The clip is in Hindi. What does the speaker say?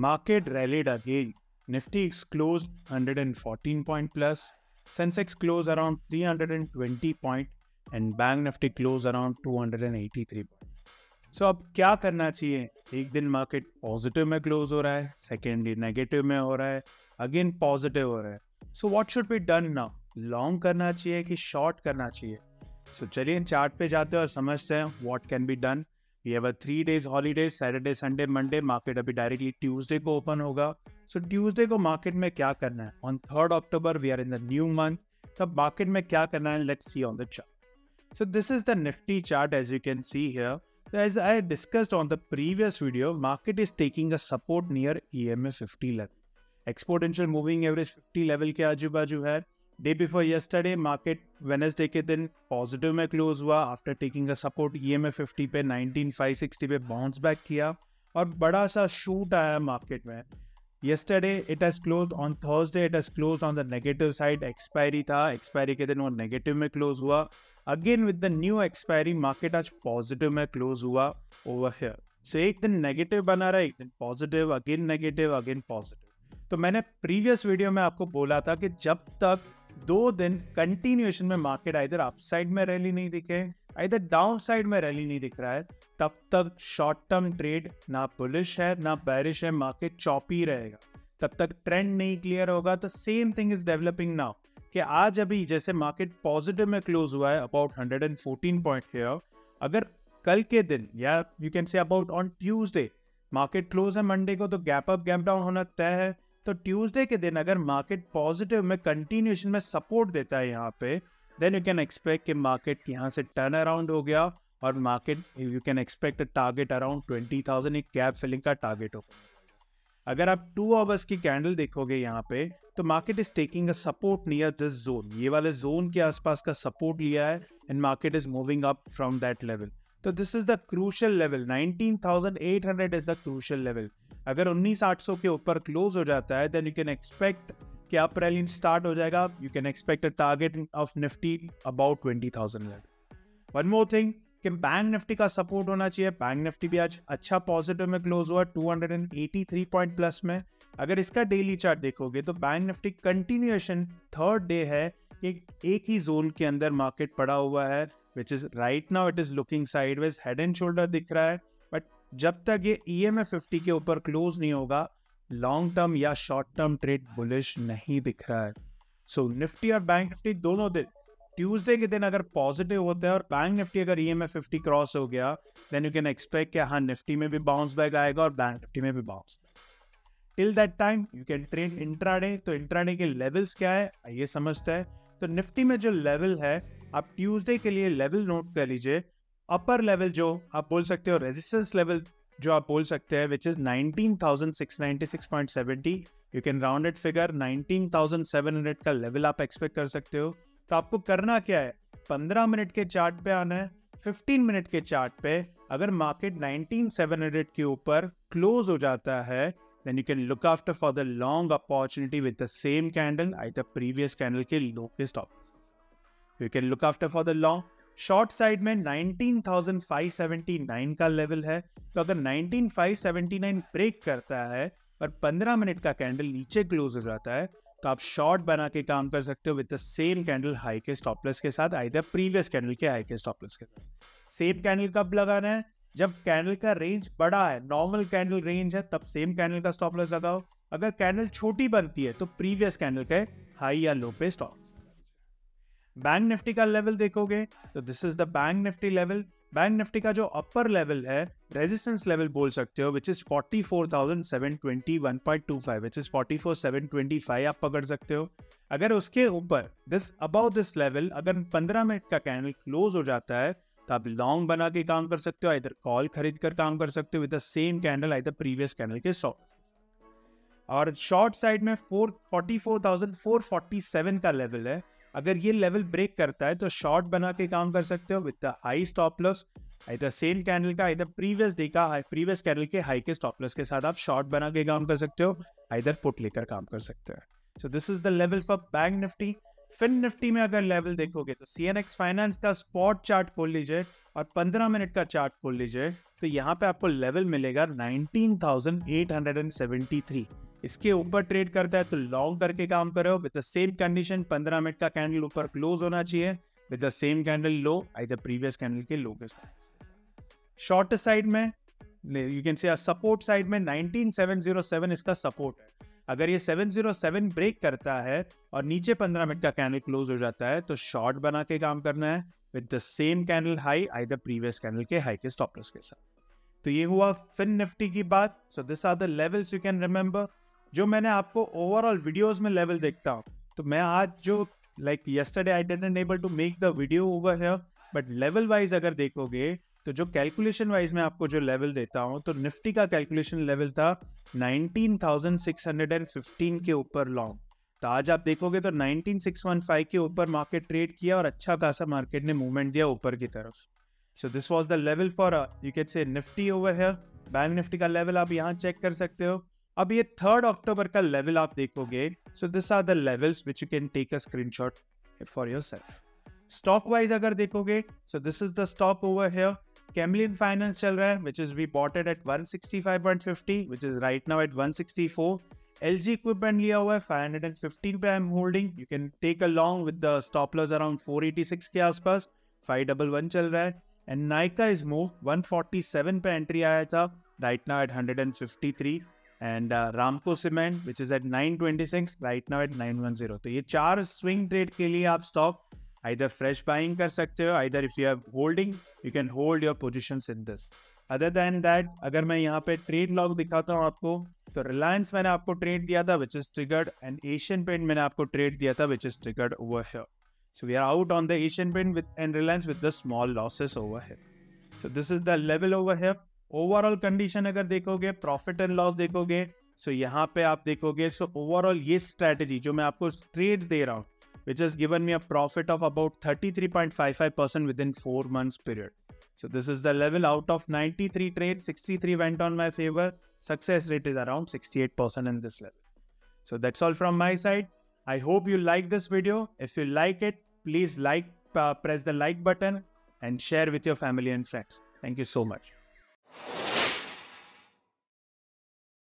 Market rallied again. Nifty closed 114 point plus. Sensex closed around 320 point and Bank Nifty closed around 283 point. So अब क्या करना चाहिए? एक दिन मार्केट पॉजिटिव में क्लोज हो रहा है, सेकेंड डे नेगेटिव में हो रहा है, अगेन पॉजिटिव हो रहा है. So what should be done now? Long करना चाहिए कि शॉर्ट करना चाहिए? सो चलिए चार्ट पे जाते हैं और समझते हैं what can be done. We have a 3 days holiday, Saturday, Sunday, Monday. Market अभी डायरेक्टली ट्यूसडे को ओपन होगा. सो ट्यूसडे को मार्केट में क्या करना है? On 3rd October we are in the new month. तब मार्केट में क्या करना है? Let's see on the chart. So this is the Nifty chart as you can see here. As I discussed on the previous video, market is taking a support near EMA 50 level. Exponential moving average 50 level के आजू बाजू है. Day before yesterday, market Wednesday के दिन positive में close हुआ after taking a support EMA 50 पे 19560 पे bounce back किया और बड़ा सा shoot आया market में. Yesterday it has closed on Thursday. It has closed on the negative side. Expiry था, expiry के दिन वो negative में close हुआ. Again with the new expiry, market आज positive में close हुआ over here. So एक दिन negative बना रहा है, एक दिन positive, again negative, again positive. तो मैंने previous video में आपको बोला था कि जब तक 2 दिन continuation में market इधर upside में rally नहीं दिखे, इधर downside में rally नहीं दिख रहा है, तब तक short term trade ना bullish है ना bearish है, market choppy रहेगा. तब तक trend नहीं clear होगा. तो same thing is developing now. कि आज अभी जैसे मार्केट पॉजिटिव में क्लोज हुआ है अबाउट 114 पॉइंट हियर, अगर कल के दिन या you can say about on Tuesday market close है मंडे को, तो गैप अप गैप डाउन होना तय है. तो ट्यूसडे के दिन अगर मार्केट पॉजिटिव में कंटिन्यूएशन में सपोर्ट देता है यहाँ पे, देन यू कैन एक्सपेक्ट कि मार्केट यहाँ से टर्न अराउंड हो गया और market you can expect target around 20,000 एक गैप फिलिंग का टारगेट होगा. अगर आप 2 आवर्स की कैंडल देखोगे यहाँ पे, तो market is taking a support near this zone. ये वाले जोन के आसपास का सपोर्ट लिया है and market is moving up from that level. तो this is the crucial level. 19,800 is the crucial level. अगर 19,800 के ऊपर क्लोज हो जाता है, देन यू कैन एक्सपेक्ट कि अप रैली स्टार्ट हो जाएगा. You can expect a target of Nifty about 20,000 level. One more thing कि बैंक निफ्टी का सपोर्ट होना चाहिए. बैंक निफ्टी भी आज अच्छा पॉजिटिव में क्लोज हुआ 283 पॉइंट प्लस में. अगर इसका डेली चार्ट देखोगे तो bank Nifty continuation 3rd day है, एक ही जोन के अंदर मार्केट पड़ा हुआ है, which is right now it is looking sideways. Head and shoulder दिख रहा है, बट जब तक ये EMA 50 के ऊपर क्लोज नहीं होगा, लॉन्ग टर्म या शॉर्ट टर्म ट्रेड बुलिश नहीं दिख रहा है. सो निफ्टी और बैंक निफ्टी दोनों दिन ट्यूसडे के दिन अगर पॉजिटिव होता है और बैंक निफ्टी अगर EMA 50 क्रॉस हो गया, देन यू कैन एक्सपेक्ट कि हाँ निफ्टी में भी बाउंस बैक आएगा और बैंक निफ्टी में भी bounce back. Till that time you can trade intraday. तो इंट्राडे के लेवल्स क्या है ये समझते हैं. तो निफ्टी में जो लेवल है, आप ट्यूसडे के लिए लेवल नोट कर लीजिए. अपर लेवल जो आप बोल सकते हो, रेजिस्टेंस लेवल जो आप बोल सकते हैं, which is 19,696.70. You can rounded figure 19,700 का लेवल आप एक्सपेक्ट कर सकते हो. तो आपको करना क्या है? 15 मिनट के चार्ट पे आना है. 15 मिनट के चार्ट पे अगर मार्केट 19,700 के ऊपर क्लोज हो जाता है, then you can look after for the long opportunity with the same candle, either previous candle के lowest top. You can look after for the long. Short side में 19,579 का लेवल है. तो अगर 19,579 ब्रेक करता है और 15 मिनट का कैंडल नीचे क्लोज हो जाता है, तो आप शॉर्ट बना के काम कर सकते हो with the same candle high के स्टॉप लॉस के साथ, आइदर प्रीवियस कैंडल के हाई के स्टॉप लॉस के साथ. सेम कैंडल कब लगाना है? जब कैंडल का रेंज बड़ा है, नॉर्मल कैंडल रेंज है, तब सेम कैंडल का स्टॉप लॉस लगाओ. अगर कैंडल छोटी बनती है तो प्रीवियस कैंडल के हाई या लो पे स्टॉप. बैंक निफ्टी का लेवल देखोगे तो this is the bank Nifty level. Bank Nifty का जो अपर लेवल है, रेजिस्टेंस लेवल बोल सकते हो, विच इज 44,721.25, विच इज 44,725 आप पकड़ सकते हो. अगर उसके ऊपर दिस अबाउट दिस लेवल अगर 15 मिनट का कैंडल क्लोज हो जाता है, तो आप लॉन्ग बना के काम कर सकते हो, इधर कॉल खरीद कर काम कर सकते हो विद द सेम कैंडल, इधर प्रीवियस कैंडल के शॉर्ट. और शॉर्ट साइड में 44,447 का लेवल है. अगर ये लेवल ब्रेक करता है तो शॉर्ट बना के काम कर सकते हो with the high stop loss, इधर सेम कैंडल का, इधर प्रीवियस डे का प्रीवियस कैंडल के हाई के स्टॉप लॉस के साथ आप शॉर्ट बना के काम कर सकते हो, इधर पुट लेकर काम कर सकते हो. So this is the level for Bank Nifty. Fin Nifty में अगर लेवल देखोगे तो CNX फाइनेंस का स्पॉट चार्ट खोल लीजिए और 15 मिनट का चार्ट खोल लीजिए, तो यहाँ पे आपको लेवल मिलेगा 19,873। इसके ऊपर ट्रेड करता है तो लॉन्ग करके काम करो with the same condition. 15 minute का कैंडल ऊपर क्लोज होना चाहिए with the same candle low, either previous candle के लो के साथ। शॉर्ट साइड में you can say support side में 19707 इसका सपोर्ट है। अगर ये 707 ब्रेक करता है और नीचे 15 मिनट का कैंडल क्लोज हो जाता है तो शॉर्ट बना के काम करना है with the same candle high, either previous candle के हाई के स्टॉप लॉस के साथ। तो ये हुआ फिन निफ्टी की बात। So this are the levels you can remember. जो मैंने आपको ओवरऑल वीडियोस में लेवल देखता हूँ, तो मैं आज जो like yesterday I didn't able to make the video over here, but level wise अगर देखोगे तो जो कैलकुलेशन वाइज मैं आपको जो लेवल देता हूं, तो निफ्टी का कैलकुलेशन लेवल था 19,615 के ऊपर लॉन्ग। तो आज आप देखोगे तो 19,615 के ऊपर मार्केट ट्रेड किया और अच्छा खासा मार्केट ने मूवमेंट दिया ऊपर की तरफ। So this was the level for you can say Nifty over here. Bank Nifty का लेवल आप यहाँ चेक कर सकते हो। अब ये 3 अक्टूबर का लेवल आप देखोगे, so this are the levels which you can take a screenshot for yourself. Stock wise अगर देखोगे, so this is the stock over here. Camlin Finance चल रहा है, which is we bought it at 165.50, which is right now at 164. LG Equipment लिया हुआ है 515 पे I'm holding. You can take along with the stop loss around 486 के आसपास, 511 चल रहा है. And Nykaa is moved 147 पे entry आया था, right now at 153. And Ramco Cement, which is at 926, right now at 910. तो ये 4 swing trade के लिए आप stock either fresh buying कर सकते हो, either if you are holding, you can hold your positions in this. Other than that, अगर मैं यहाँ पे trade log दिखाता हूँ आपको, तो Reliance मैंने आपको trade दिया था, which is triggered, and Asian Paint मैंने आपको trade दिया था, which is triggered over here. So we are out on the Asian Paint and Reliance with the small losses over here. So this is the level over here. Overall condition अगर देखोगे, profit and loss देखोगे, so यहाँ पे आप देखोगे, so overall ये strategy जो मैं आपको trades दे रहा हूँ, which has given me a profit of about 33.55% within 4 months period. So this is the level. Out of 93 trades, 63 went on my favor. Success rate is around 68% in this level. So that's all from my side. I hope you like this video. If you like it, please press the like button and share with your family and friends. Thank you so much.